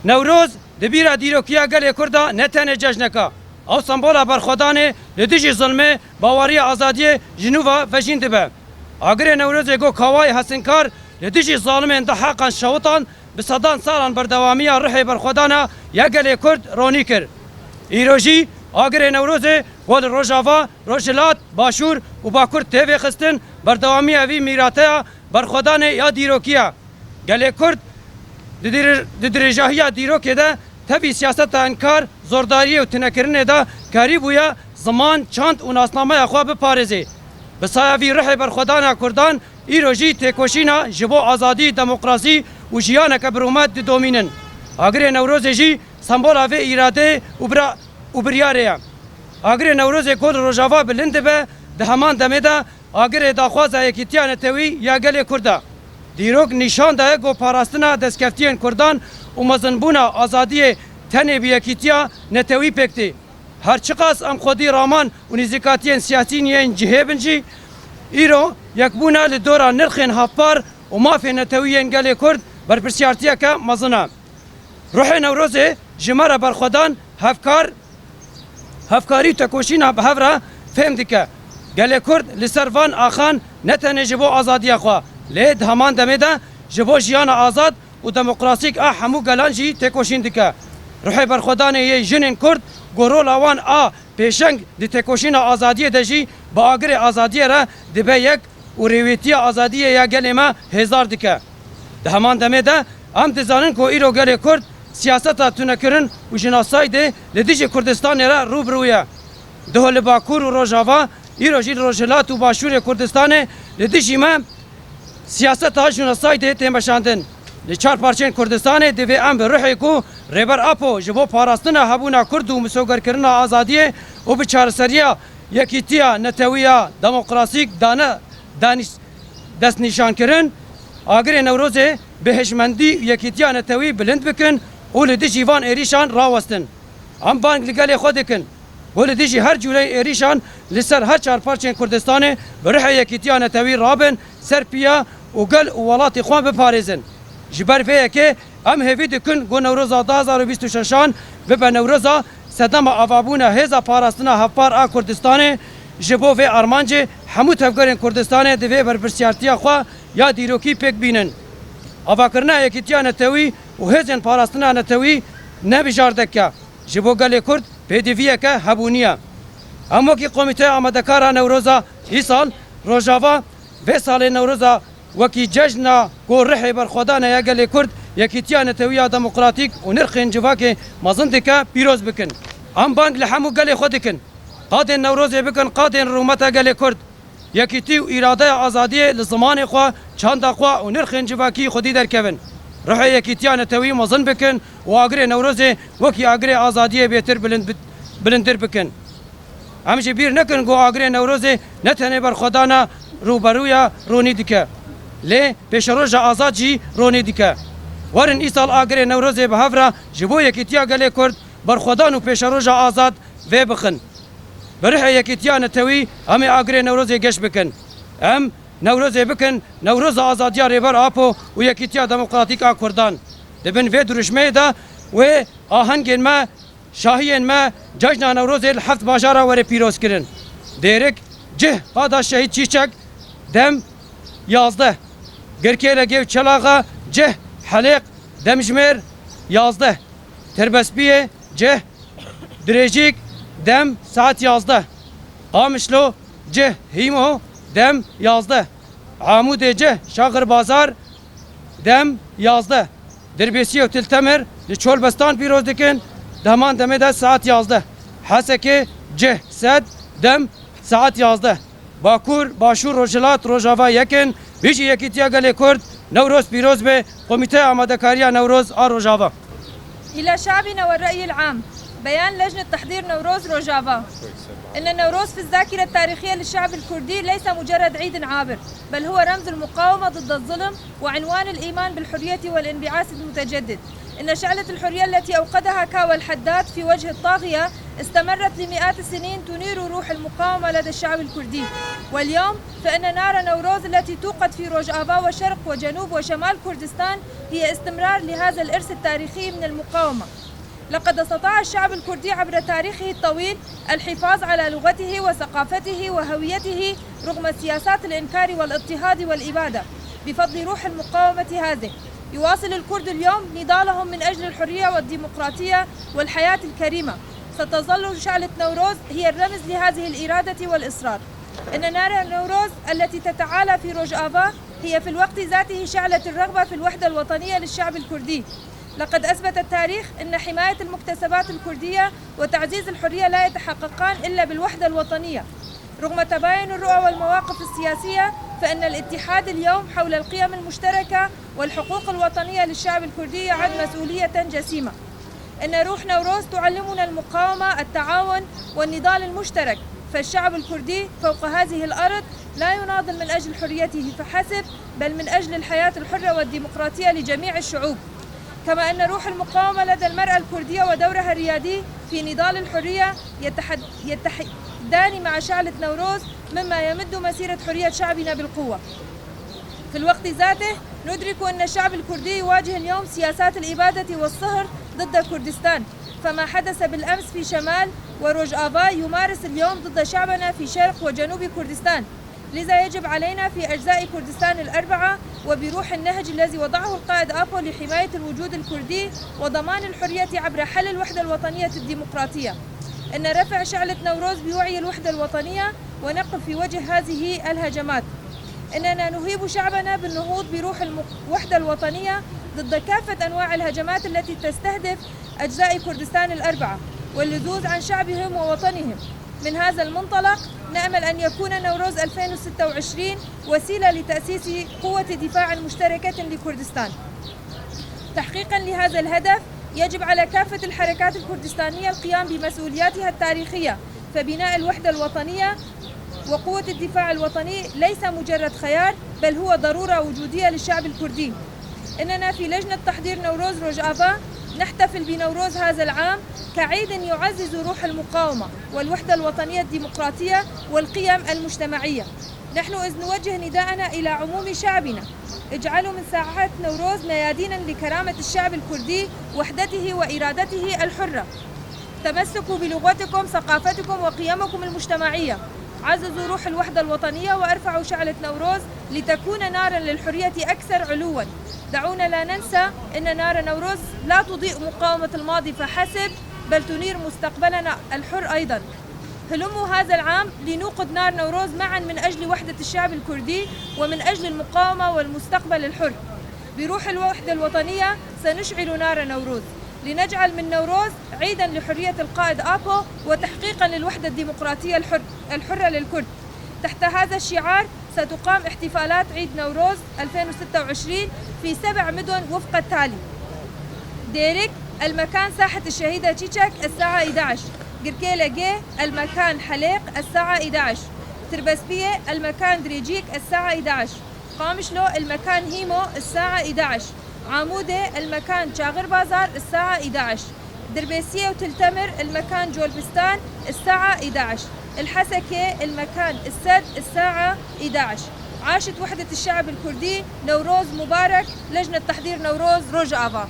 نوروز دبیرا دیروکیا گل کردا نتنه جشنکا او سمبولا برخودانه لدیجی ظلمه باوری آزادی جنوبا وجین دبه اگر نوروز گو کوای حسنکار لدیجی ظالم اندحاقا شوطان بصدان سالان بردوامی روحی برخودانه یا گل کرد رونی کرد ایروژی اگر نوروز گل روجاوا روجلات باشور و باکور تیوی خستن بردوامی اوی میراته برخودانه یا دیروکیا گل کرد درجاهی دیروکی ده تبی سیاست انکار زورداری و تنکرنه ده کاری بویا زمان چند و ناسنامه اخوا بپارزی بسایوی روح برخودان کردان ایروژی تکوشینا جبو آزادی دموکراسی و جیانک برومت دومینن اگر نوروز جی سمبولا و ایراده و بریاره اگر نوروز کل روجاوا بلند به ده همان دمه ده اگر داخواز یکیتیان توی یا گل کرده دیروک نشان ده گو پاراستنا دستکفتیان کردان و مزنبونا آزادی تنه بیکیتیا نتوی پکتی هر چقاس ام خودی رامان و نزیکاتیان سیاسی نیان جهبنجی ایرو یکبونا لدورا نرخین هفپار و مافی نتویین گلی کرد بر پرسیارتیا که مزنا روح نوروزه جماره برخودان هفکاری تکوشینا به هفره فهم دیکه گلی کرد لسروان آخان نتنه جبو آزادی خواه لید همان دمه ده جبو جیان آزاد و دموکراسیک همو گلانجی تکوشین دیکه روحی برخودان یه جنین کرد گورو لاوان پیشنگ دی تکوشین آزادی دجی با آگر آزادی را دبه یک و رویتی آزادی یا گلی ما هزار دیکه ده همان دمه ده هم دزانن که ایرو گلی کرد سیاستا تونکرن و جناسای ده لدیج کردستان را روبرویه ده لباکور و روجاوا ایرو جیل روجلات و باشور کردستان لدیجی ما سیاست ها جناسای ده تیمشاندن لچار پارچین کردستان دوی ام به روحی کو ریبر اپو جبو پاراستنا هبونا کرد و مسوگر کرنا آزادیه و به چارسریا یکیتیا نتویا دموکراسیک دست نشان کرن آگر نوروزه به هشمندی یکیتیا نتوی بلند بکن و لدی جیوان ایریشان راوستن ام بانگ لگل خود کن و لدی هر جوله ایریشان لسر هر چار پارچین کردستان به روح یکیتیا نتوی رابن سرپیا و گل و ولات خوان بپارزن جبر فيه که ام هفی دکن گو نوروزا 2026 و به نوروزا صدام آوابونا هزا پاراستنا هفپار کردستان جبو و ارمانجه همو تفگرین کردستان دوی برپرسیارتیا خوا یا دیروکی پک بینن آواکرنا یکیتیا نتوی و هزین پاراستنا نتوی نبیجاردکا جبو گل کرد پیدویه که هبونیه اما که قومیته آمدکارا نوروزا ای سال روجاوا و سال نوروزا وکی جشنا گو رحی برخودان یا گلی کرد یکیتیا نتویا دموکراتیک و نرخین جواک مزند که پیروز بکن ام بانگ لحمو گلی خود کن قادن نوروز بکن قادن رومتا گلی کرد یکیتی و اراده آزادی لزمان خوا چند خوا و نرخین جواکی خودی در کون رحی یکیتیا نتوی مزند بکن و آگر نوروز وکی آگر آزادی بیتر بلندر بکن همچه بیر نکن گو آگر نوروز نتنه برخودانا روبرویا رونی دکه لی پیشروج آزاد جی رونی دیکه ورن ایسال آگر نوروز به هفره جبو یکیتیا گلی کرد برخودان و پیشروج آزاد و بخن برح یکیتیا نتوی همه آگر نوروز گش بکن ام نوروز بکن نوروز آزادیا ریبر آپو و یکیتیا دموکراتیک کردان دبن و درشمه دا و آهنگین ما شاهین ما جشن نوروز الحفت باجارا ور پیروز کرن دیرک جه قادا شهید چیچک دم 11 گرکیل گیو چلاغا جه حلیق دمجمر 11 تربسبیه جه دريجيك دم ساعت 11 قامشلو جه هیمو دم 11 عمود جه شاغر بازار دم 11 دربیسی و تلتمر لچول بستان پیروز دکن دمان دمه ده ساعت 11 حسکه جه سد دم ساعت 11 باکور باشور روجلات روجاوا یکن بیجی یکیتیا گل کرد نوروز پیروز به کمیته آماده‌کاری نوروز روجاوا. إلى شعبنا والرأي العام بيان لجنة تحضير نوروز روجافا إن النوروز في الذاكرة التاريخية للشعب الكردي ليس مجرد عيد عابر بل هو رمز المقاومة ضد الظلم وعنوان الإيمان بالحرية والانبعاث المتجدد إن شعلة الحرية التي أوقدها كاوى الحداد في وجه الطاغية استمرت لمئات السنين تنير روح المقاومة لدى الشعب الكردي. واليوم فإن نار نوروز التي توقد في روجافا وشرق وجنوب وشمال كردستان هي استمرار لهذا الإرث التاريخي من المقاومة. لقد استطاع الشعب الكردي عبر تاريخه الطويل الحفاظ على لغته وثقافته وهويته رغم سياسات الإنكار والاضطهاد والإبادة بفضل روح المقاومة هذه. يواصل الكرد اليوم نضالهم من أجل الحرية والديمقراطية والحياة الكريمة. ستظل شعلة نوروز هي الرمز لهذه الإرادة والإصرار. إن نار نوروز التي تتعالى في روجافا هي في الوقت ذاته شعلة الرغبة في الوحدة الوطنية للشعب الكردي. لقد أثبت التاريخ أن حماية المكتسبات الكردية وتعزيز الحرية لا يتحققان إلا بالوحدة الوطنية. رغم تباين الرؤى والمواقف السياسية فإن الاتحاد اليوم حول القيم المشتركة والحقوق الوطنية للشعب الكردي يعد مسؤولية جسيمة. إن روح نوروز تعلمنا المقاومة، التعاون والنضال المشترك. فالشعب الكردي فوق هذه الأرض لا يناضل من أجل حريته فحسب، بل من أجل الحياة الحرة والديمقراطية لجميع الشعوب. كما أن روح المقاومة لدى المرأة الكردية ودورها الريادي في نضال الحرية يتحدان مع شعلة نوروز، مما يمد مسيرة حرية شعبنا بالقوة. في الوقت ذاته ندرك أن الشعب الكردي يواجه اليوم سياسات الإبادة والصهر ضد كردستان، فما حدث بالأمس في شمال وروجافا يمارس اليوم ضد شعبنا في شرق وجنوب كردستان. لذا يجب علينا في أجزاء كردستان الأربعة وبروح النهج الذي وضعه القائد آبو لحماية الوجود الكردي وضمان الحرية عبر حل الوحدة الوطنية الديمقراطية أن رفع شعلة نوروز بوعي الوحدة الوطنية ونقف في وجه هذه الهجمات. إننا نهيب شعبنا بالنهوض بروح الوحدة الوطنية ضد كافة أنواع الهجمات التي تستهدف أجزاء كردستان الأربعة واللزوز عن شعبهم ووطنهم. من هذا المنطلق نأمل أن يكون نوروز 2026 وسيلة لتأسيس قوة دفاع مشتركة لكردستان. تحقيقا لهذا الهدف يجب على كافة الحركات الكردستانية القيام بمسؤولياتها التاريخية، فبناء الوحدة الوطنية وقوة الدفاع الوطني ليس مجرد خيار بل هو ضرورة وجودية للشعب الكردي. إننا في لجنة تحضير نوروز روجافا نحتفل بنوروز هذا العام كعيد يعزز روح المقاومة والوحدة الوطنية الديمقراطية والقيم المجتمعية. نحن إذ نوجه نداءنا إلى عموم شعبنا: اجعلوا من ساعات نوروز ميادينا لكرامة الشعب الكردي، وحدته وإرادته الحرة. تمسكوا بلغتكم، ثقافتكم وقيمكم المجتمعية. عززوا روح الوحدة الوطنية وارفعوا شعلة نوروز لتكون نارا للحرية أكثر علوا. دعونا لا ننسى أن نار نوروز لا تضيء مقاومة الماضي فحسب، بل تنير مستقبلنا الحر أيضا. هلموا هذا العام لنوقد نار نوروز معا من أجل وحدة الشعب الكردي ومن أجل المقاومة والمستقبل الحر. بروح الوحدة الوطنية سنشعل نار نوروز لنجعل من نوروز عيدا لحرية القائد آبو وتحقيقا للوحدة الديمقراطية الحرة للكرد. تحت هذا الشعار ستقام احتفالات عيد نوروز 2026 في 7 مدن وفق التالي: ديريك المكان ساحة الشهيدة تشيتشك الساعة 11، قركيلة جي المكان حليق الساعة 11، تربسبية المكان دريجيك الساعة 11، قامشلو المكان هيمو الساعة 11، عامودة المكان شاغر بازار الساعة 11، دربيسية وتلتمر المكان جولبستان الساعة 11، الحسكة المكان السد الساعة 11. عاشت وحدة الشعب الكردي. نوروز مبارك. لجنة تحضير نوروز روجافا.